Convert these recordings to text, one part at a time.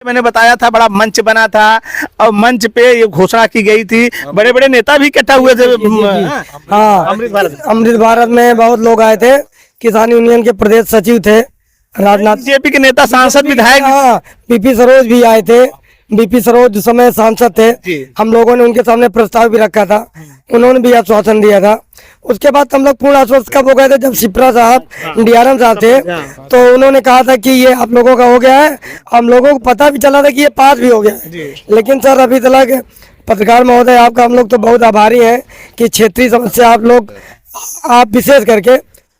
मैंने बताया था बड़ा मंच बना था और मंच पे ये घोषणा की गई थी, बड़े बड़े नेता भी इकट्ठा हुए थे। हाँ, अमृत भारत में बहुत लोग आए थे। किसान यूनियन के प्रदेश सचिव थे राजनाथ। बीजेपी के नेता, सांसद, विधायक। हाँ, बीपी सरोज भी आए थे। बीपी सरोज उस समय सांसद थे। हम लोगों ने उनके सामने प्रस्ताव भी रखा था, उन्होंने भी आश्वासन दिया था। उसके बाद हम लोग पूर्ण आश्वस्त कब हो गए थे, जब शिप्रा साहब डीआरएम साहब थे, तो उन्होंने कहा था कि ये आप लोगों का हो गया है। हम लोगों को पता भी चला था कि ये पास भी हो गया है। लेकिन सर अभी तक पत्रकार महोदय आपका हम लोग तो बहुत आभारी हैं कि क्षेत्रीय समस्या आप विशेष करके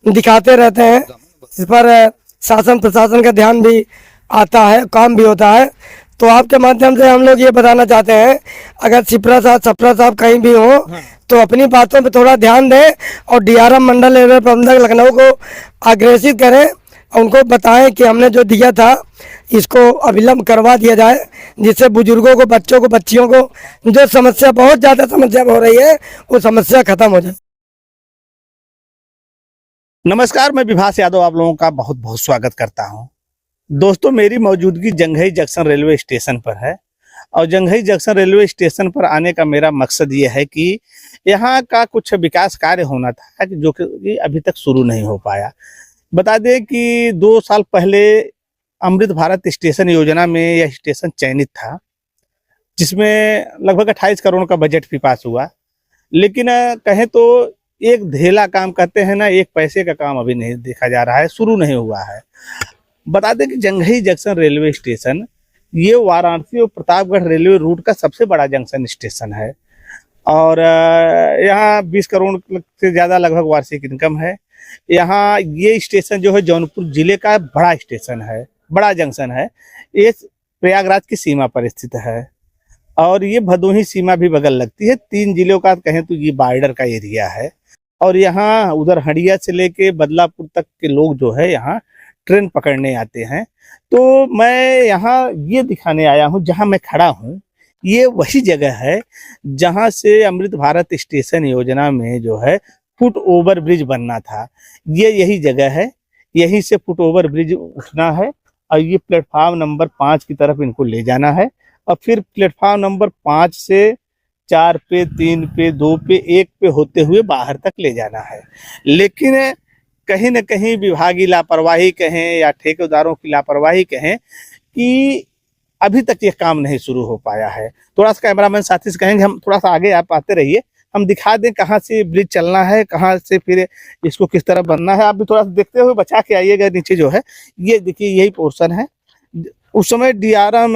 दिखाते रहते हैं। इस पर शासन प्रशासन का ध्यान भी आता है, काम भी होता है। तो आपके माध्यम से हम लोग ये बताना चाहते हैं, अगर सप्रा साहब कहीं भी हो तो अपनी बातों पे थोड़ा ध्यान दें और डीआरएम मंडल रेलवे प्रबंधक लखनऊ को अग्रेसित करें। उनको बताएं कि हमने जो दिया था इसको अविलंब करवा दिया जाए, जिससे बुजुर्गों को, बच्चों को, बच्चियों को जो समस्या, बहुत ज़्यादा समस्या हो रही है, वो समस्या खत्म हो जाए। नमस्कार, मैं विभास यादव आप लोगों का बहुत बहुत स्वागत करता हूं। दोस्तों, मेरी मौजूदगी जंघई जंक्शन रेलवे स्टेशन पर है और जंघई जंक्शन रेलवे स्टेशन पर आने का मेरा मकसद ये है कि यहाँ का कुछ विकास कार्य होना था जो कि अभी तक शुरू नहीं हो पाया। बता दें कि 2 साल पहले अमृत भारत स्टेशन योजना में यह स्टेशन चयनित था, जिसमें लगभग 28 करोड़ का बजट भी पास हुआ। लेकिन कहें तो एक धेला काम कहते हैं ना, एक पैसे का काम अभी नहीं देखा जा रहा है, शुरू नहीं हुआ है। बता दें कि जंघई जंक्शन रेलवे स्टेशन ये वाराणसी और प्रतापगढ़ रेलवे रूट का सबसे बड़ा जंक्शन स्टेशन है और यहाँ 20 करोड़ से ज़्यादा लगभग वार्षिक इनकम है। यहाँ ये स्टेशन जो है जौनपुर जिले का बड़ा स्टेशन है, बड़ा जंक्शन है। ये प्रयागराज की सीमा पर स्थित है और ये भदोही सीमा भी बगल लगती है। 3 जिलों का कहें तो ये बॉर्डर का एरिया है और यहाँ उधर हंडिया से लेके बदलापुर तक के लोग जो है यहाँ ट्रेन पकड़ने आते हैं। तो मैं यहाँ ये दिखाने आया हूँ, जहाँ मैं खड़ा हूँ ये वही जगह है जहाँ से अमृत भारत स्टेशन योजना में जो है फुट ओवर ब्रिज बनना था। ये यही जगह है, यहीं से फुट ओवर ब्रिज उठना है और ये प्लेटफॉर्म नंबर 5 की तरफ इनको ले जाना है और फिर प्लेटफॉर्म नंबर 5 से 4 पे, 3 पे, 2 पे, 1 पे होते हुए बाहर तक ले जाना है। लेकिन कहीं न कहीं विभागीय लापरवाही कहें या ठेकेदारों की लापरवाही कहें कि अभी तक ये काम नहीं शुरू हो पाया है। थोड़ा सा कैमरामैन साथी से कहेंगे हम थोड़ा सा आगे आप आते रहिए, हम दिखा दें कहाँ से ब्रिज चलना है, कहाँ से फिर इसको किस तरह बनना है। आप भी थोड़ा सा देखते हुए बचा के आइएगा। नीचे जो है ये देखिए, यही पोर्शन है। उस समय डीआरएम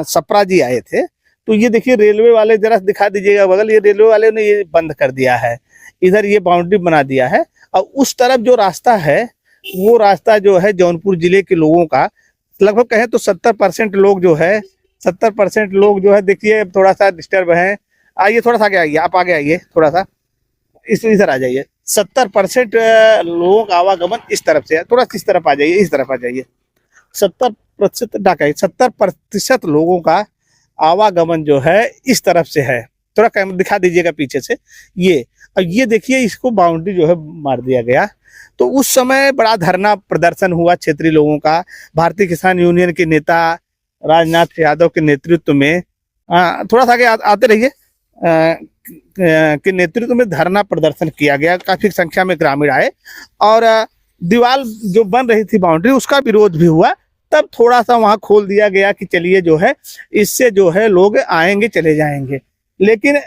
सप्रा जी आए थे, तो ये देखिए रेलवे वाले, जरा दिखा दीजिएगा बगल, ये रेलवे वाले ने ये बंद कर दिया है, इधर ये बाउंड्री बना दिया है और उस तरफ जो रास्ता है वो रास्ता जो है जौनपुर जिले के लोगों का लगभग कहें तो 70% लोग जो है 70% लोग जो है, देखिए थोड़ा सा डिस्टर्ब है। आइए थोड़ा सा आगे आइए, आप आगे आइए, थोड़ा सा इधर आ जाइए। 70% लोगों का आवागमन इस तरफ से है, थोड़ा सा इस तरफ आ जाइए, इस तरफ आ जाइए। 70% लोगों का आवागमन जो है इस तरफ से है। थोड़ा कैमरा दिखा दीजिएगा पीछे से ये, और ये देखिए इसको बाउंड्री जो है मार दिया गया। तो उस समय बड़ा धरना प्रदर्शन हुआ क्षेत्रीय लोगों का। भारतीय किसान यूनियन के नेता राजनाथ यादव के नेतृत्व में, थोड़ा सा आगे आते रहिए, के नेतृत्व में धरना प्रदर्शन किया गया। काफी संख्या में ग्रामीण आए और दीवार जो बन रही थी बाउंड्री, उसका विरोध भी हुआ। तब थोड़ा सा वहां खोल दिया गया कि चलिए जो है इससे जो है लोग आएंगे चले जाएंगे। लेकिन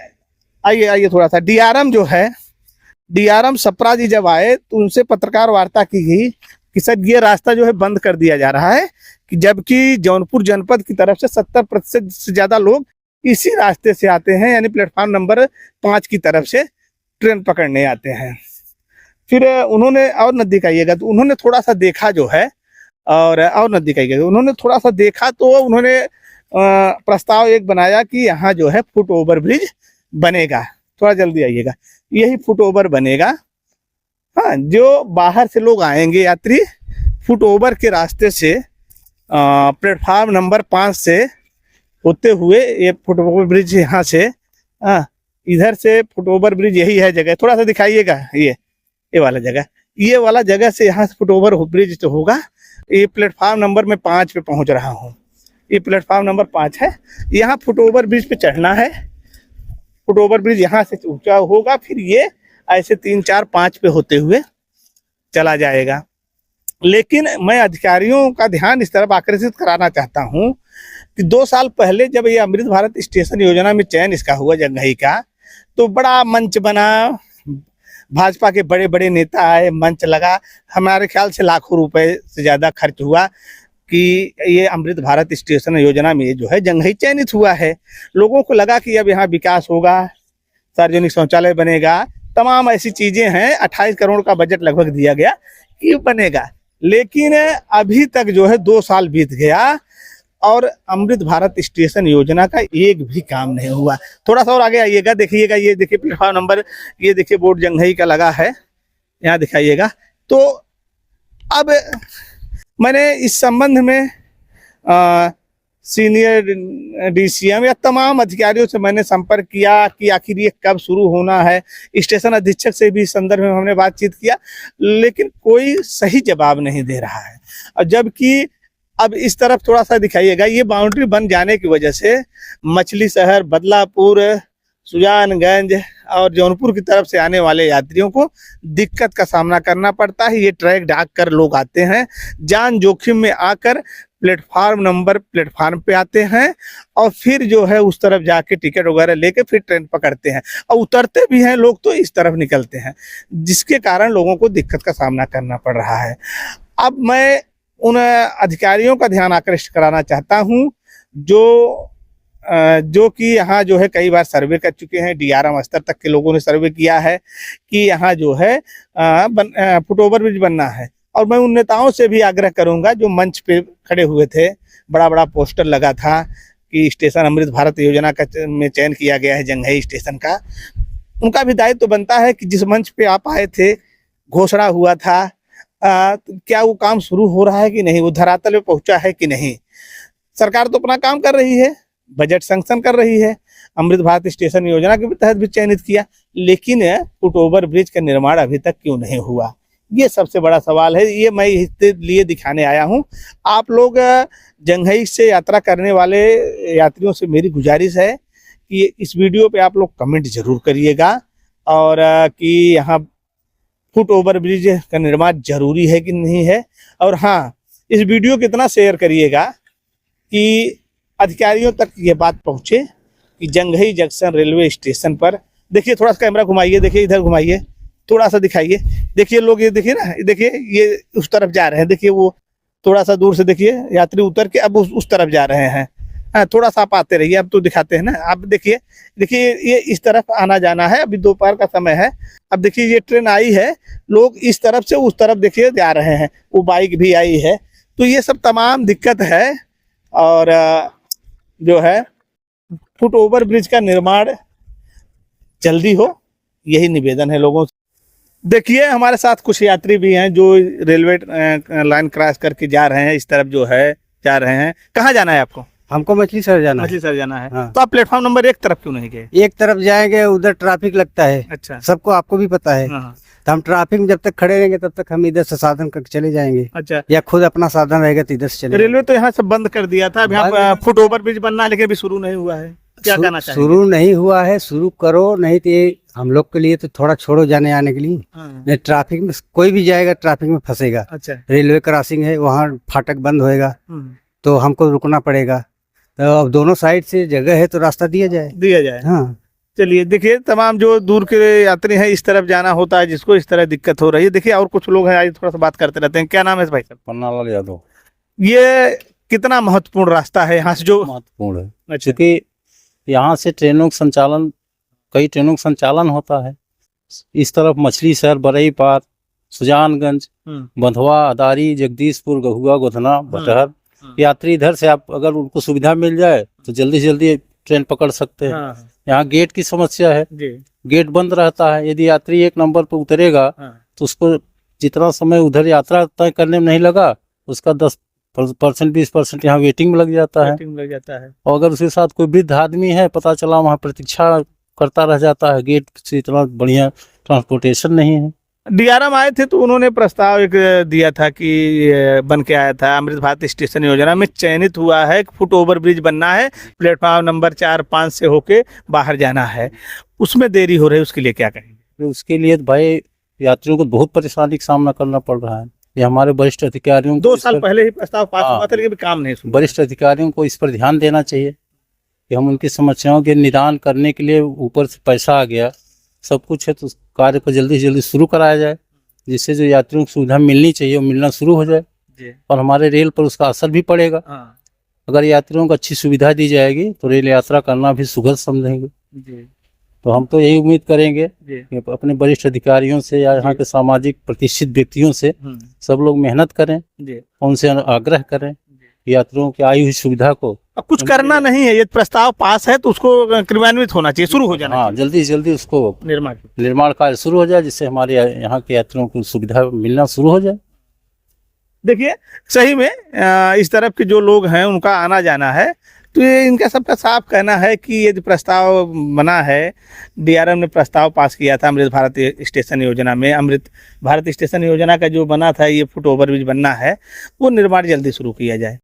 आइए थोड़ा सा, डीआरएम सप्रा जी जब आए तो उनसे पत्रकार वार्ता की गई कि सर ये रास्ता जो है बंद कर दिया जा रहा है, कि जबकि जौनपुर जनपद की तरफ से 70% से ज्यादा लोग इसी रास्ते से आते हैं, यानी प्लेटफॉर्म नंबर 5 की तरफ से ट्रेन पकड़ने आते हैं। फिर उन्होंने, और नजदीक आइएगा, तो उन्होंने थोड़ा सा देखा जो है, और नजदीक आइएगा, उन्होंने थोड़ा सा देखा तो उन्होंने प्रस्ताव एक बनाया कि यहाँ जो है फुट ओवर ब्रिज बनेगा। थोड़ा जल्दी आइएगा, यही फुट ओवर बनेगा। हाँ, जो बाहर से लोग आएंगे यात्री, फुट ओवर के रास्ते से प्लेटफॉर्म नंबर 5 से होते हुए ये फुट ओवर ब्रिज यहाँ से, इधर से फुट ओवर ब्रिज यही है जगह, थोड़ा सा दिखाइएगा, ये वाला जगह से यहाँ से फुट ओवर ब्रिज तो होगा। ये प्लेटफॉर्म नंबर में 5 पे पहुंच रहा हूँ। ये प्लेटफॉर्म नंबर 5 है। यहाँ फुट ओवर ब्रिज पे चढ़ना है। फुट ओवर ब्रिज यहाँ से ऊंचा होगा, फिर ये ऐसे 3, 4, 5 पे होते हुए चला जाएगा। लेकिन मैं अधिकारियों का ध्यान इस तरफ आकर्षित कराना चाहता हूँ कि 2 साल पहले जब ये अमृत भारत स्टेशन योजना में चयन इसका हुआ जंघई का, तो बड़ा मंच बना, भाजपा के बड़े बड़े नेता आए, मंच लगा, हमारे ख्याल से लाखों रुपए से ज़्यादा खर्च हुआ कि ये अमृत भारत स्टेशन योजना में जो है जंघई चयनित हुआ है। लोगों को लगा कि अब यहाँ विकास होगा, सार्वजनिक शौचालय बनेगा, तमाम ऐसी चीज़ें हैं। 28 करोड़ का बजट लगभग दिया गया कि बनेगा, लेकिन अभी तक जो है 2 साल बीत गया और अमृत भारत स्टेशन योजना का एक भी काम नहीं हुआ। थोड़ा सा और आगे आइएगा, देखिएगा, ये देखिए प्लेटफॉर्म नंबर, ये देखिए बोर्ड जंघई का लगा है, यहाँ दिखाइएगा। तो अब मैंने इस संबंध में सीनियर डीसीएम या तमाम अधिकारियों से मैंने संपर्क किया कि आखिर ये कब शुरू होना है। स्टेशन अधीक्षक से भी इस संदर्भ में हमने बातचीत किया, लेकिन कोई सही जवाब नहीं दे रहा है। और जबकि अब इस तरफ थोड़ा सा दिखाइएगा, ये बाउंड्री बन जाने की वजह से मछली शहर, बदलापुर, सुजानगंज और जौनपुर की तरफ से आने वाले यात्रियों को दिक्कत का सामना करना पड़ता है। ये ट्रैक ढाक कर लोग आते हैं, जान जोखिम में आकर प्लेटफार्म पे आते हैं और फिर जो है उस तरफ जाके टिकट वगैरह लेके फिर ट्रेन पकड़ते हैं और उतरते भी हैं लोग तो इस तरफ निकलते हैं, जिसके कारण लोगों को दिक्कत का सामना करना पड़ रहा है। अब मैं उन अधिकारियों का ध्यान आकृष्ट कराना चाहता हूं जो कि यहाँ जो है कई बार सर्वे कर चुके हैं, डीआरएम स्तर तक के लोगों ने सर्वे किया है कि यहाँ जो है फुट ओवर ब्रिज बनना है। और मैं उन नेताओं से भी आग्रह करूंगा जो मंच पे खड़े हुए थे, बड़ा बड़ा पोस्टर लगा था कि स्टेशन अमृत भारत योजना का में चयन किया गया है जंघई स्टेशन का, उनका भी दायित्व तो बनता है कि जिस मंच पे आप आए थे, घोषणा हुआ था, क्या वो काम शुरू हो रहा है कि नहीं, वो धरातल पे पहुंचा है कि नहीं। सरकार तो अपना काम कर रही है, बजट सैंक्शन कर रही है, अमृत भारत स्टेशन योजना के तहत भी चयनित किया, लेकिन फुट ओवर ब्रिज का निर्माण अभी तक क्यों नहीं हुआ, ये सबसे बड़ा सवाल है। ये मैं इसके लिए दिखाने आया हूँ। आप लोग जंघई से यात्रा करने वाले यात्रियों से मेरी गुजारिश है कि इस वीडियो पे आप लोग कमेंट जरूर करिएगा और कि यहाँ फुट ओवर ब्रिज का निर्माण जरूरी है कि नहीं है। और हाँ, इस वीडियो को इतना शेयर करिएगा कि अधिकारियों तक ये बात पहुँचे कि जंघई जंक्शन रेलवे स्टेशन पर, देखिए थोड़ा सा कैमरा घुमाइए, देखिए इधर घुमाइए, थोड़ा सा दिखाइए, देखिए लोग, ये देखिए ना, देखिए ये उस तरफ जा रहे हैं, देखिए वो थोड़ा सा दूर से देखिए यात्री उतर के अब उस तरफ जा रहे हैं। हाँ, थोड़ा सा आप आते रहिए, अब तो दिखाते हैं ना। अब देखिए ये इस तरफ आना जाना है, अभी दोपहर का समय है। अब देखिए ये ट्रेन आई है, लोग इस तरफ से उस तरफ देखिए जा रहे हैं, वो बाइक भी आई है, तो ये सब तमाम दिक्कत है। और जो है फुट ओवर ब्रिज का निर्माण जल्दी हो, यही निवेदन है लोगों से। देखिए हमारे साथ कुछ यात्री भी हैं जो रेलवे लाइन क्रॉस करके जा रहे हैं, इस तरफ जो है जा रहे हैं। कहाँ जाना है आपको? हमको मछली शहर जाना है। मछली शहर जाना है। हाँ। तो आप प्लेटफॉर्म नंबर 1 तरफ क्यों नहीं गए? एक तरफ जाएंगे, उधर ट्रैफिक लगता है। अच्छा, सबको, आपको भी पता है। हाँ। तो हम ट्रैफिक में जब तक खड़े रहेंगे तब तक हम इधर से साधन करके चले जाएंगे, अच्छा, या खुद अपना साधन रहेगा तो इधर से चले रेलवे तो यहाँ से बंद कर दिया था, अब यहाँ फुट ओवर ब्रिज बनना है लेकिन अभी शुरू नहीं हुआ है, क्या कहना चाहिए? शुरू नहीं हुआ है, शुरू करो, नहीं तो ये हम लोग के लिए तो थोड़ा छोड़ो जाने आने के लिए। हाँ। नहीं ट्रैफिक में कोई भी जाएगा ट्रैफिक में फंसेगा। अच्छा, रेलवे क्रॉसिंग है, वहाँ फाटक बंद होएगा तो हमको रुकना पड़ेगा। तो अब दोनों साइड से जगह है तो रास्ता दिया जाए। हाँ, चलिए देखिए तमाम जो दूर के यात्री हैं इस तरफ जाना होता है, जिसको इस तरह दिक्कत हो रही है। देखिए और कुछ लोग हैं, आज थोड़ा सा बात करते रहते हैं। क्या नाम है भाई साहब? पन्नालाल यादव। ये कितना महत्वपूर्ण रास्ता है यहाँ से जो? महत्वपूर्ण है अच्छा, क्योंकि यहाँ से ट्रेनों का संचालन, कई ट्रेनों का संचालन होता है। इस तरफ मछली शहर, बरई पार, सुजानगंज, बंधवा, अदारी, जगदीशपुर, गहुआ, गोधना, बटहर, यात्री इधर से आप अगर उनको सुविधा मिल जाए तो जल्दी से जल्दी ट्रेन पकड़ सकते हैं। हाँ। यहाँ गेट की समस्या है, जी। गेट बंद रहता है। यदि यात्री 1 नंबर पर उतरेगा तो उसको जितना समय उधर यात्रा तय करने में नहीं लगा, उसका 10% 20% यहाँ वेटिंग में लग जाता है। और अगर उसके साथ कोई वृद्ध आदमी है, पता चला वहाँ प्रतीक्षा करता रह जाता है, गेट से इतना बढ़िया ट्रांसपोर्टेशन नहीं है। डीआरएम आए थे तो उन्होंने प्रस्ताव एक दिया था कि बन के आया था अमृत भारत स्टेशन योजना में चयनित हुआ है कि फुट ओवर ब्रिज बनना है, प्लेटफॉर्म नंबर 4-5 से होके बाहर जाना है, उसमें देरी हो रही है, उसके लिए क्या कहेंगे? तो उसके लिए तो भाई यात्रियों को बहुत परेशानी का सामना करना पड़ रहा है। ये हमारे वरिष्ठ अधिकारियों को 2 साल पहले ही प्रस्ताव पास हुआ था, लेकिन अभी काम नहीं हुआ। वरिष्ठ अधिकारियों को इस पर ध्यान देना चाहिए कि हम उनकी समस्याओं के निदान करने के लिए, ऊपर से पैसा आ गया, सब कुछ है, तो उस कार्य को जल्दी से जल्दी शुरू कराया जाए, जिससे जो यात्रियों को सुविधा मिलनी चाहिए वो मिलना शुरू हो जाए और हमारे रेल पर उसका असर भी पड़ेगा। अगर यात्रियों को अच्छी सुविधा दी जाएगी तो रेल यात्रा करना भी सुखद समझेंगे। तो हम तो यही उम्मीद करेंगे कि अपने वरिष्ठ अधिकारियों से या यहाँ के सामाजिक प्रतिष्ठित व्यक्तियों से सब लोग मेहनत करें, उनसे आग्रह करें यात्रियों की आई हुई सुविधा को। अब कुछ करना नहीं है, ये प्रस्ताव पास है तो उसको क्रियान्वित होना चाहिए, शुरू हो जाना हाँ, जल्दी से जल्दी उसको निर्माण कार्य शुरू हो जाए, जिससे हमारे यहाँ के यात्रियों को सुविधा मिलना शुरू हो जाए। देखिए सही में इस तरफ के जो लोग हैं उनका आना जाना है, तो ये इनका सबका साफ कहना है कि ये जो प्रस्ताव बना है, डीआरएम ने प्रस्ताव पास किया था अमृत भारत स्टेशन योजना में, अमृत भारत स्टेशन योजना का जो बना था ये फुट ओवर ब्रिज बनना है, वो निर्माण जल्दी शुरू किया जाए।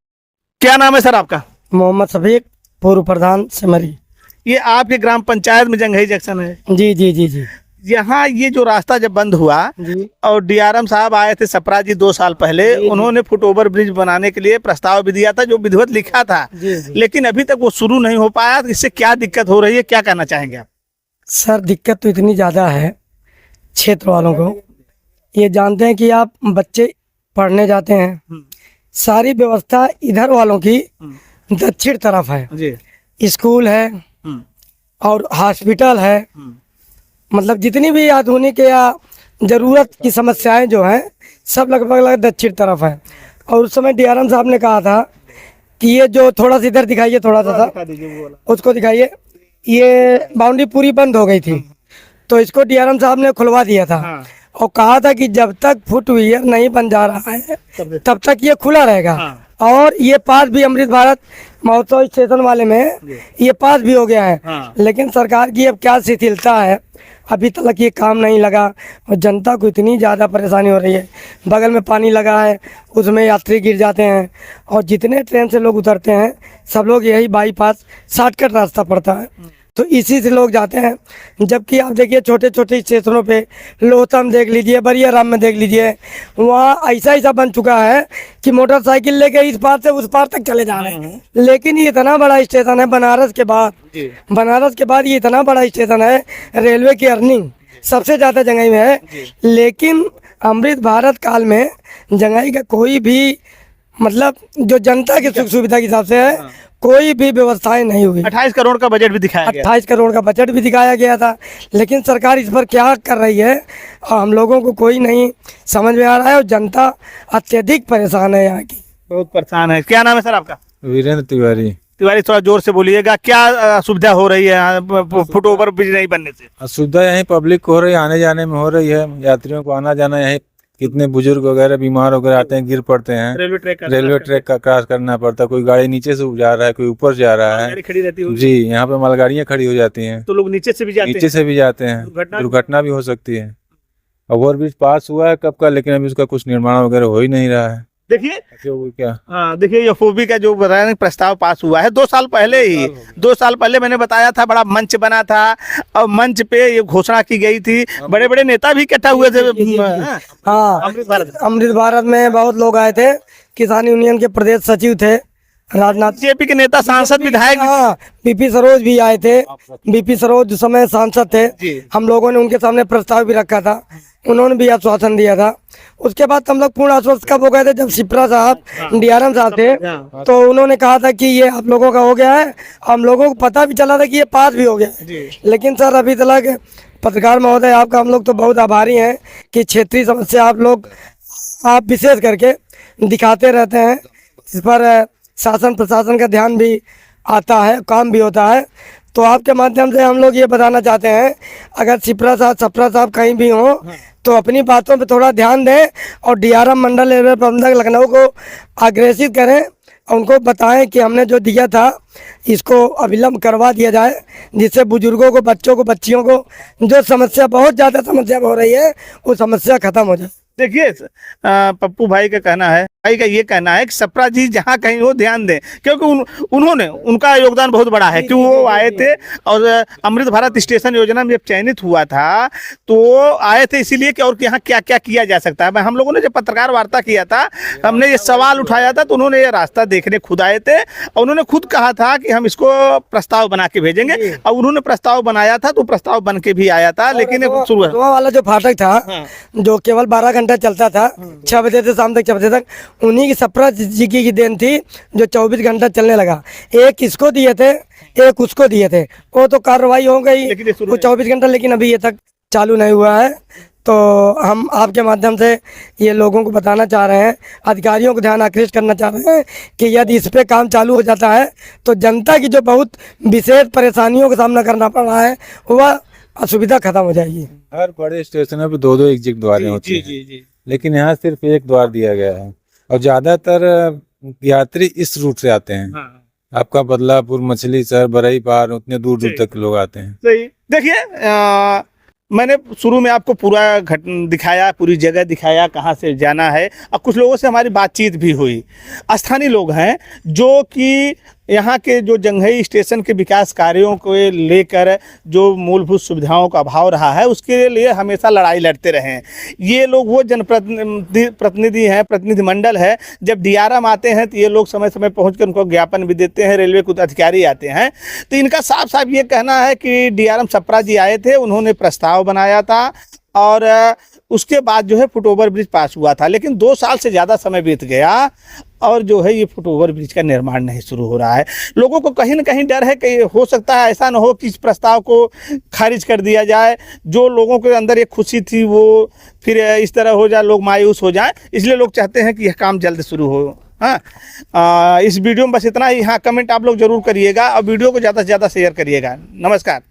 क्या नाम है सर आपका? मोहम्मद शफीक, पूर्व प्रधान सिमरी। ये आपके ग्राम पंचायत में जंघई जंक्शन है? जी जी जी जी। यहाँ ये जो रास्ता जब बंद हुआ जी, और डीआरएम साहब आए थे सप्रा जी 2 साल पहले, उन्होंने फुट ओवर ब्रिज बनाने के लिए प्रस्ताव भी दिया था जो विधिवत लिखा था, लेकिन अभी तक वो शुरू नहीं हो पाया। इससे क्या दिक्कत हो रही है, क्या कहना चाहेंगे आप? सर दिक्कत तो इतनी ज़्यादा है क्षेत्र वालों को, ये जानते हैं कि आप बच्चे पढ़ने जाते हैं, सारी व्यवस्था इधर वालों की दक्षिण तरफ है जी, स्कूल है और हॉस्पिटल है, मतलब जितनी भी आधुनिक या जरूरत की समस्याएं जो हैं सब लगभग दक्षिण तरफ है। और उस समय डीआरएम साहब ने कहा था कि ये जो थोड़ा सा इधर दिखाइए, थोड़ा सा उसको दिखाइए, ये बाउंड्री पूरी बंद हो गई थी तो इसको डीआरएम साहब ने खुलवा दिया था और कहा था कि जब तक फुटवियर नहीं बन जा रहा है तब तक ये खुला रहेगा। और ये पास भी अमृत भारत महोत्सव स्टेशन वाले में ये पास भी हो गया है, लेकिन सरकार की अब क्या शिथिलता है, अभी तक ये काम नहीं लगा और जनता को इतनी ज़्यादा परेशानी हो रही है। बगल में पानी लगा है, उसमें यात्री गिर जाते हैं और जितने ट्रेन से लोग उतरते हैं सब लोग यही बाईपास शॉर्टकट रास्ता पड़ता है तो इसी से लोग जाते हैं। जबकि आप देखिए छोटे छोटे स्टेशनों पे, लोहतम देख लीजिए, बरियाराम में देख लीजिए, वहाँ ऐसा बन चुका है कि मोटरसाइकिल लेके इस पार से उस पार तक चले जा रहे हैं। लेकिन ये इतना बड़ा स्टेशन है बनारस के बाद ये इतना बड़ा स्टेशन है, रेलवे की अर्निंग सबसे ज़्यादा जंघई में है, लेकिन अमृत भारत काल में जंघई का कोई भी मतलब जो जनता की सुख सुविधा के हिसाब से है कोई भी व्यवस्थाएं नहीं हुई। 28 करोड़ का बजट भी दिखाया गया, 28 करोड़ का बजट भी दिखाया गया था, लेकिन सरकार इस पर क्या कर रही है और हम लोगों को कोई नहीं समझ में आ रहा है और जनता अत्यधिक परेशान है, यहाँ की बहुत परेशान है। क्या नाम है सर आपका? वीरेंद्र तिवारी। तिवारी, थोड़ा जोर से बोलिएगा, क्या असुविधा हो रही है फुट ओवर ब्रिज नहीं बनने से? असुविधा यहीं पब्लिक को हो रही है, आने जाने में हो रही है, यात्रियों को आना जाना, यहीं कितने बुजुर्ग वगैरह बीमार वगैरह आते हैं, गिर पड़ते हैं, रेलवे ट्रैक का क्रॉस करना पड़ता है, कोई गाड़ी नीचे से जा रहा है, कोई ऊपर जा रहा है, खड़ी रहती है जी, यहाँ पे मालगाड़ियाँ खड़ी हो जाती हैं तो लोग नीचे से भी जाते हैं, दुर्घटना भी हो सकती है। ओवरब्रिज पास हुआ है कब का, लेकिन अभी उसका कुछ निर्माण वगैरह हो ही नहीं रहा है। देखिए क्या, हाँ देखिए, ये फोबी का जो बताया प्रस्ताव पास हुआ है 2 साल पहले ही, 2 साल पहले मैंने बताया था, बड़ा मंच बना था और मंच पे ये घोषणा की गई थी, बड़े बड़े नेता भी इकट्ठा हुए थे। हाँ, अमृत भारत में बहुत लोग आए थे, किसान यूनियन के प्रदेश सचिव थे, राजनाथ, जेपी के नेता, सांसद, विधायक, हाँ, बीपी सरोज भी आए थे। बीपी सरोज उस समय सांसद थे, हम लोगों ने उनके सामने प्रस्ताव भी रखा था, उन्होंने भी आश्वासन दिया था। उसके बाद हम लोग पूर्ण आश्वस्त कब हो गए थे, जब शिप्रा साहब डीआरएम साहब थे तो उन्होंने कहा था कि ये आप लोगों का हो गया है, हम लोगों को पता भी चला था कि ये पास भी हो गया है। लेकिन सर अभी तक पत्रकार महोदय आपका हम लोग तो बहुत आभारी हैं कि क्षेत्रीय समस्या आप विशेष करके दिखाते रहते हैं, इस पर शासन प्रशासन का ध्यान भी आता है, काम भी होता है। तो आपके माध्यम से हम लोग ये बताना चाहते हैं, अगर सप्रा साहब कहीं भी हों तो अपनी बातों पे थोड़ा ध्यान दें और डीआरएम मंडल रेलवे प्रबंधक लखनऊ को आग्रहित करें उनको बताएं कि हमने जो दिया था इसको अविलंब करवा दिया जाए, जिससे बुजुर्गों को, बच्चों को, बच्चियों को जो समस्या, बहुत ज़्यादा समस्या हो रही है, वो समस्या खत्म हो जाए। देखिए पप्पू भाई का कहना है, भाई का ये कहना है कि सप्रा जी जहाँ कहीं हो ध्यान दें, क्योंकि उन्होंने, उनका योगदान बहुत बड़ा है कि वो आए थे और अमृत भारत स्टेशन योजना में जब चयनित हुआ था तो आए थे इसीलिए कि और यहाँ क्या क्या किया जा सकता है। हम लोगों ने जब पत्रकार वार्ता किया था, हमने ये सवाल उठाया था, तो उन्होंने ये रास्ता देखने खुद आए थे और उन्होंने खुद कहा था कि हम इसको प्रस्ताव बना के भेजेंगे, और उन्होंने प्रस्ताव बनाया था तो प्रस्ताव बन के भी आया था। लेकिन वाला जो फाटक था जो केवल 12 घंटा चलता था, 6 बजे से शाम तक, 6 बजे तक, उन्हीं की सप्रा जी की देन थी जो 24 घंटा चलने लगा। एक इसको दिए थे, एक उसको दिए थे, वो तो कार्रवाई हो गई वो 24 घंटा, लेकिन अभी ये तक चालू नहीं हुआ है। तो हम आपके माध्यम से ये लोगों को बताना चाह रहे हैं, अधिकारियों को ध्यान आकृष्ट करना चाह रहे हैं कि यदि इस पे काम चालू हो जाता है तो जनता की जो बहुत विशेष परेशानियों का सामना करना पड़ रहा है वह असुविधा खत्म हो जाएगी। हर बड़े स्टेशनों पे 2-2 एग्जिट द्वारें होती हैं, लेकिन यहाँ सिर्फ एक द्वार दिया गया है और ज्यादातर यात्री इस रूट से आते हैं। आपका बदलापुर, मछली शहर, बरई पार, उतने दूर दूर तक लोग आते हैं। सही। देखिए मैंने शुरू में आपको पूरा घटना दिखाया, पूरी जगह दिखाया, कहाँ से जाना है, और कुछ लोगों से हमारी बातचीत भी हुई। स्थानीय लोग हैं जो कि यहाँ के जो जंघई स्टेशन के विकास कार्यों को लेकर जो मूलभूत सुविधाओं का अभाव रहा है उसके लिए हमेशा लड़ाई लड़ते रहे हैं। ये लोग वो जनप्रतिनिधि हैं, प्रतिनिधिमंडल है, जब डीआरएम आते हैं तो ये लोग समय समय पहुँच कर उनको ज्ञापन भी देते हैं, रेलवे के अधिकारी आते हैं। तो इनका साफ साफ ये कहना है कि डीआरएम सप्रा जी आए थे, उन्होंने प्रस्ताव बनाया था और उसके बाद जो है फुटओवर ब्रिज पास हुआ था, लेकिन 2 साल से ज़्यादा समय बीत गया और जो है ये फुटओवर ब्रिज का निर्माण नहीं शुरू हो रहा है। लोगों को कहीं ना कहीं डर है कि हो सकता है ऐसा ना हो कि इस प्रस्ताव को खारिज कर दिया जाए। जो लोगों के अंदर एक खुशी थी वो फिर इस तरह हो जाए, लोग मायूस हो जाए, इसलिए लोग चाहते हैं कि यह काम जल्द शुरू हो। हाँ, इस वीडियो में बस इतना ही। हाँ, कमेंट आप लोग जरूर करिएगा और वीडियो को ज़्यादा से ज़्यादा शेयर करिएगा। नमस्कार।